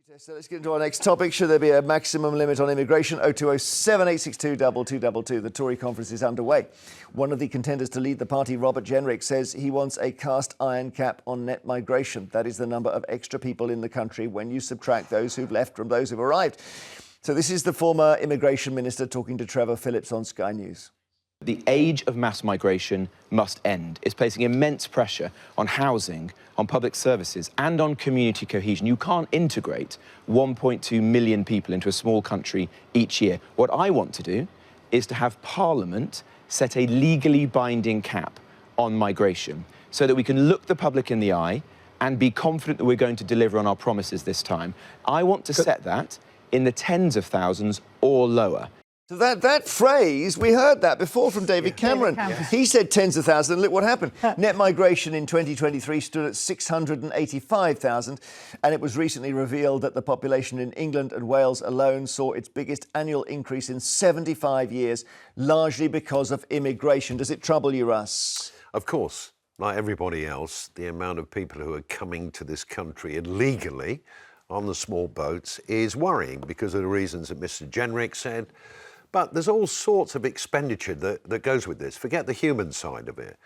So let's get into our next topic. Should there be a maximum limit on immigration? 0207 862 The Tory conference is underway. One of the contenders to lead the party, Robert Jenrick, says he wants a cast iron cap on net migration. That is the number of extra people in the country when you subtract those who've left from those who've arrived. So this is the former immigration minister talking to Trevor Phillips on Sky News. The age of mass migration must end. It's placing immense pressure on housing, on public services and on community cohesion. You can't integrate 1.2 million people into a small country each year. What I want to do is to have Parliament set a legally binding cap on migration so that we can look the public in the eye and be confident that we're going to deliver on our promises this time. I want to set that in the tens of thousands or lower. So that phrase, we heard that before from David Cameron. He said tens of thousands, and look what happened. Net migration in 2023 stood at 685,000, and it was recently revealed that the population in England and Wales alone saw its biggest annual increase in 75 years, largely because of immigration. Does it trouble you, Russ? Of course. Like everybody else, the amount of people who are coming to this country illegally on the small boats is worrying because of the reasons that Mr. Jenrick said. But there's all sorts of expenditure that goes with this. Forget the human side of it.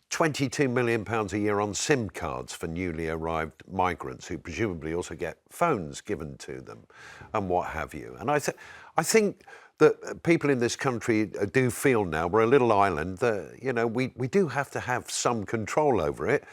£22 million a year on SIM cards for newly arrived migrants who presumably also get phones given to them and what have you. And I think that people in this country do feel now we're a little island that, you know, we do have to have some control over it.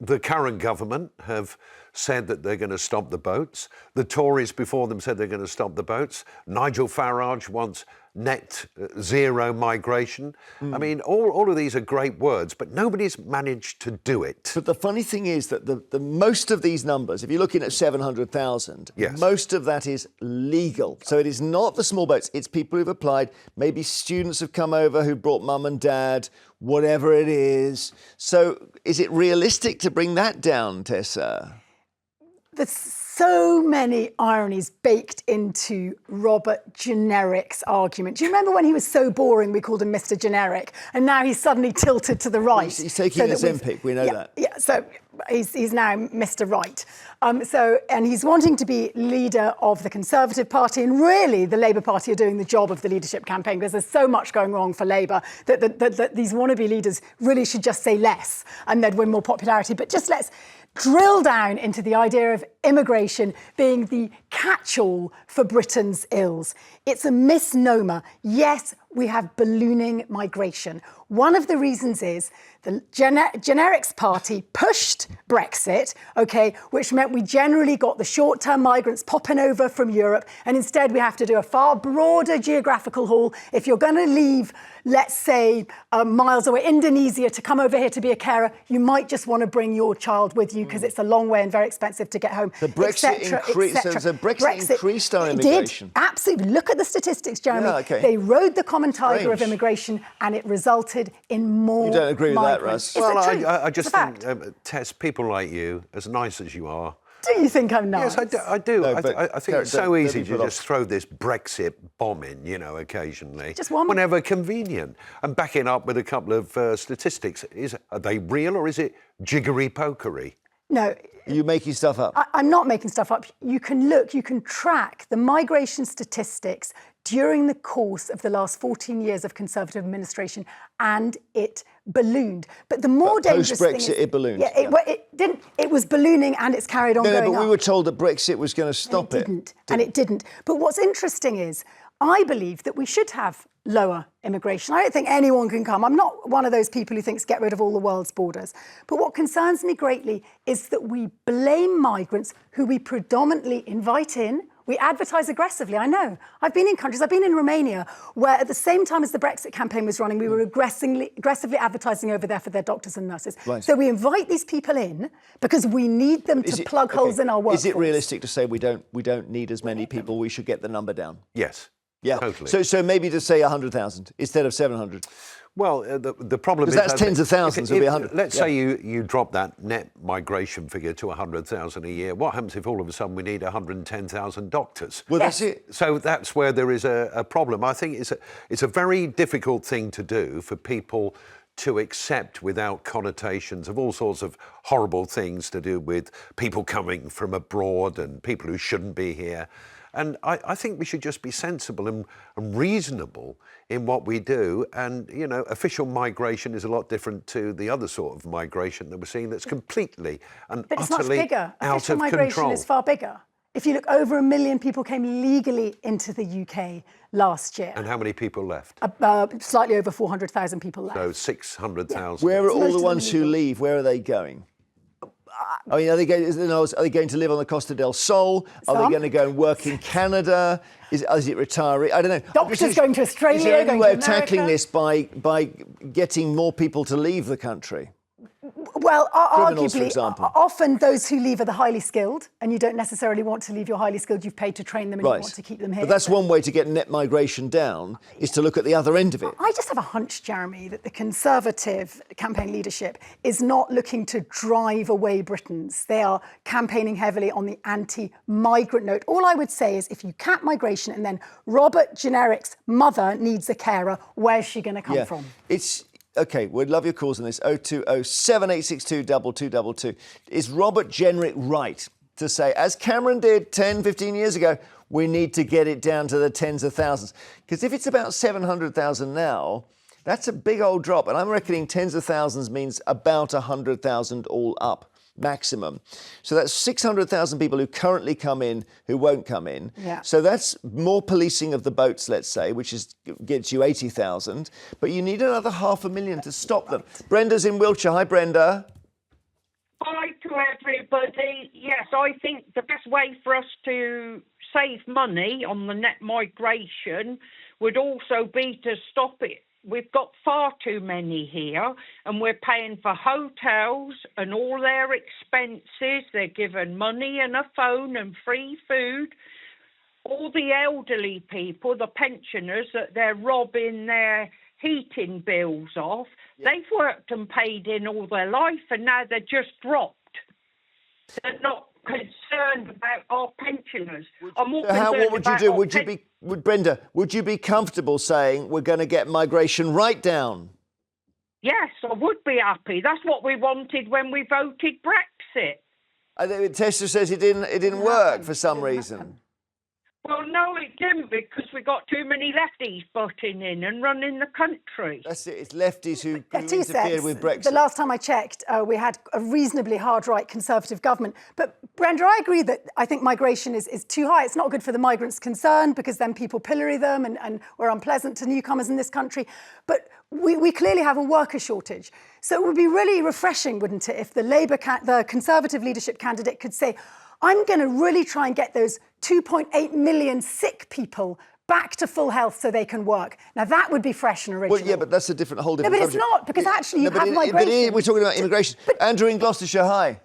The current government have said that they're going to stop the boats. The Tories before them said they're going to stop the boats. Nigel Farage wants net zero migration. I mean, all of these are great words, but nobody's managed to do it. But the funny thing is that the most of these numbers, if you're looking at 700,000, yes, most of that is legal. So it is not the small boats. It's people who've applied. Maybe students have come over who brought mum and dad, whatever it is. So is it realistic to bring that down, Tessa? There's so many ironies baked into Robert Jenrick's argument. Do you remember when he was so boring we called him Mr. Generic, and now he's suddenly tilted to the right? He's taking his Ozempic, we know that. Yeah, so he's now Mr. Right. And he's wanting to be leader of the Conservative Party, and really the Labour Party are doing the job of the leadership campaign because there's so much going wrong for Labour that these wannabe leaders really should just say less and they'd win more popularity. But just let's drill down into the idea of immigration being the catch-all for Britain's ills. It's a misnomer. Yes, we have ballooning migration. One of the reasons is the Jenrick's party pushed Brexit, which meant we generally got the short-term migrants popping over from Europe, and instead we have to do a far broader geographical haul. If you're going to leave, let's say, miles away, Indonesia, to come over here to be a carer, you might just want to bring your child with you because it's a long way and very expensive to get home. The Brexit increased our immigration. It did, absolutely. Look at the statistics, Jeremy. Yeah, okay. They rode the common tiger of immigration, and it resulted in more. You don't agree with that, migrants. Russ? Well, I just think, Tess, people like you, as nice as you are. Do you think I'm nice? Yes, I do. No, I think it's so easy to just throw this Brexit bomb in, you know, occasionally. Just one. Whenever convenient. And backing up with a couple of statistics. Are they real or is it jiggery-pokery? No. Are you making stuff up? I'm not making stuff up. You can track the migration statistics during the course of the last 14 years of Conservative administration, and it ballooned. But the more dangerous thing is... Post-Brexit, it ballooned. Yeah, it didn't. It was ballooning and it's carried on going up. No, but we were told that Brexit was going to stop it. And it didn't. But what's interesting is, I believe that we should have lower immigration. I don't think anyone can come. I'm not one of those people who thinks get rid of all the world's borders. But what concerns me greatly is that we blame migrants who we predominantly invite in. We advertise aggressively, I know. I've been in countries, I've been in Romania, where at the same time as the Brexit campaign was running, we were aggressively advertising over there for their doctors and nurses. Right. So we invite these people in because we need them to plug holes in our workforce. Is it realistic to say we don't need as many people, we should get the number down? Yes. Yeah, totally. So maybe to say 100,000 instead of 700. Well, the problem is... Because that's tens of thousands, it'll be 100. Let's say you drop that net migration figure to 100,000 a year. What happens if all of a sudden we need 110,000 doctors? Well, that's it. So that's where there is a problem. I think it's a very difficult thing to do for people to accept without connotations of all sorts of horrible things to do with people coming from abroad and people who shouldn't be here. And I think we should just be sensible and reasonable in what we do. And, you know, official migration is a lot different to the other sort of migration that we're seeing that's completely and But it's utterly much bigger. out Official of migration control. is far bigger. If you look, over 1 million people came legally into the UK last year. And how many people left? Slightly over 400,000 people left. So 600,000. Where are all most the of ones them who illegal. leave? Where are they going? I mean, are they going to live on the Costa del Sol? Are they Some. going to go and work in Canada? Is it retiree? I don't know. Doctors going to Australia, Is there any going way to of tackling America? this by getting more people to leave the country? Well, Criminals, for arguably, example. often those who leave are the highly skilled, and you don't necessarily want to leave your highly skilled. You've paid to train them and you want to keep them here. But that's one way to get net migration down, is to look at the other end of it. I just have a hunch, Jeremy, that the Conservative campaign leadership is not looking to drive away Britons. They are campaigning heavily on the anti-migrant note. All I would say is if you cap migration and then Robert Jenrick's mother needs a carer, where's she going to come from? OK, we'd love your calls on this. 020 7862 2222. Is Robert Jenrick right to say, as Cameron did 10, 15 years ago, we need to get it down to the tens of thousands? Because if it's about 700,000 now, that's a big old drop. And I'm reckoning tens of thousands means about 100,000 all up, maximum. So that's 600,000 people who currently come in who won't come in. Yeah. So that's more policing of the boats, let's say, which gets you 80,000. But you need another 500,000 to stop them. Brenda's in Wiltshire. Hi, Brenda. Hi to everybody. Yes, I think the best way for us to save money on the net migration would also be to stop it. We've got far too many here, and we're paying for hotels and all their expenses. They're given money and a phone and free food. All the elderly people, the pensioners, that they're robbing their heating bills off. They've worked and paid in all their life, and now they're just dropped. They're not concerned about our pensioners. What would you do? Brenda, would you be comfortable saying we're going to get migration right down? Yes, I would be happy. That's what we wanted when we voted Brexit. I think Tessa says it didn't work for some reason. Well, no, it didn't, because we got too many lefties butting in and running the country. That's it. It's lefties who Betty interfered says, with Brexit. the last time I checked, we had a reasonably hard-right Conservative government. But, Brenda, I agree that I think migration is too high. It's not good for the migrants concerned, because then people pillory them and we're unpleasant to newcomers in this country. But we clearly have a worker shortage. So it would be really refreshing, wouldn't it, if the Conservative leadership candidate could say, I'm going to really try and get those 2.8 million sick people back to full health so they can work. Now, that would be fresh and original. Well, yeah, but that's whole different No, but subject. it's not, because actually you have migration. But we're talking about immigration. Andrew in Gloucestershire, hi.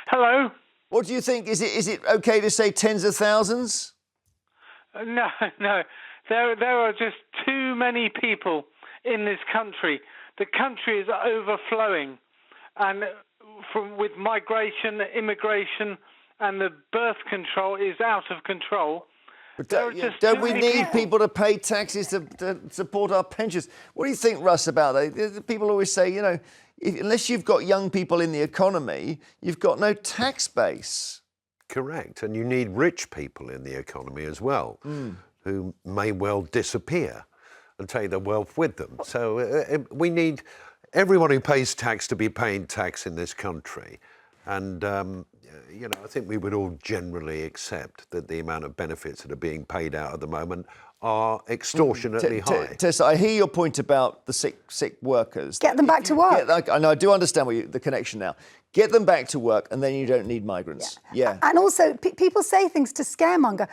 Hello. What do you think? Is it OK to say tens of thousands? No. There are just too many people in this country. The country is overflowing, and with migration, immigration, and the birth control is out of control. But don't we need people to pay taxes to support our pensions? What do you think, Russ, about that? People always say, you know, unless you've got young people in the economy, you've got no tax base. Correct. And you need rich people in the economy as well, who may well disappear and take their wealth with them. So we need everyone who pays tax to be paying tax in this country. And, you know, I think we would all generally accept that the amount of benefits that are being paid out at the moment are extortionately high. Tessa, I hear your point about the sick workers. Get them back to work. I do understand the connection now. Get them back to work, and then you don't need migrants. Yeah. And also, people say things to scaremonger.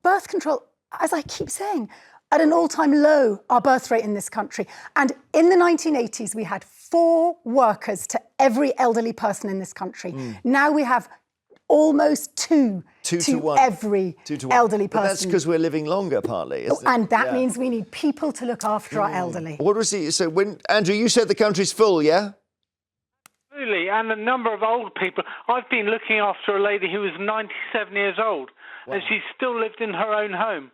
Birth control, as I keep saying, at an all-time low, our birth rate in this country. And in the 1980s, we had 4 workers to every elderly person in this country. Now we have almost 2 to 1. Every elderly person. But that's because we're living longer, partly. And that means we need people to look after our elderly. What was he? So Andrew, you said the country's full, yeah? Absolutely, and the number of old people. I've been looking after a lady who was 97 years old, and she still lived in her own home.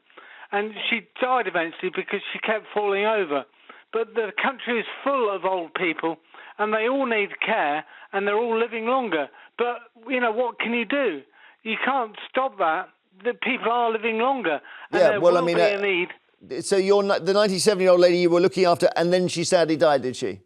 And she died eventually because she kept falling over. but the country is full of old people, and they all need care, and they're all living longer. But, what can you do? You can't stop that. The people are living longer, and there will be a need. So you're the 97-year-old lady you were looking after, and then she sadly died, did she?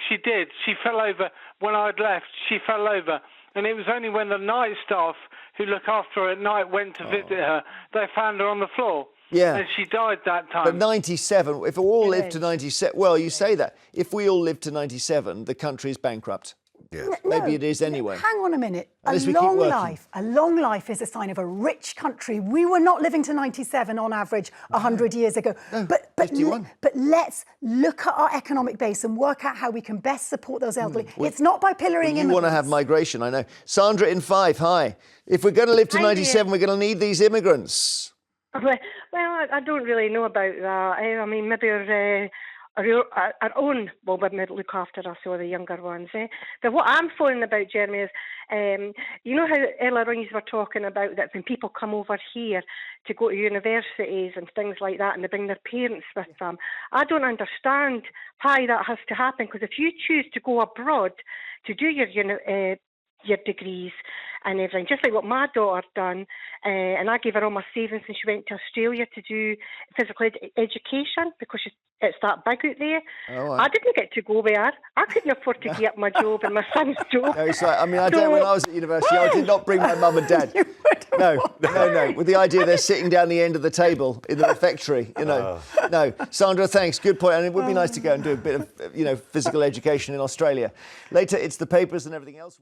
She did. She fell over. When I'd left, she fell over. And it was only when the night staff who look after her at night went to visit her, they found her on the floor. Yeah. And she died that time. But 97, if we all live to 97, well, you say that. If we all live to 97, the country is bankrupt. Yes. Maybe it is anyway. Hang on a minute. Unless A we keep long working. life is a sign of a rich country. We were not living to 97 on average 100 years ago. No, but 51. But let's look at our economic base and work out how we can best support those elderly. It's not by pillorying You want to have migration, I know. Sandra in Fife, hi. If we're going to live to 97, we're going to need these immigrants. Well, I don't really know about that. I mean, maybe our own will maybe look after us or the younger ones. But what I'm phoning about, Jeremy, is you know how earlier on you were talking about that when people come over here to go to universities and things like that and they bring their parents with them. I don't understand why that has to happen, because if you choose to go abroad to do your degrees and everything, just like what my daughter done, and I gave her all my savings and she went to Australia to do physical education because it's that big out there. I didn't get to go there. I couldn't afford to get my job and my son's job. No, it's like, I mean, I don't. When I was at university, I did not bring my mum and dad. No. With the idea they're sitting down the end of the table in the refectory, No, Sandra, thanks. Good point. And it would be nice to go and do a bit of, physical education in Australia. Later, it's the papers and everything else.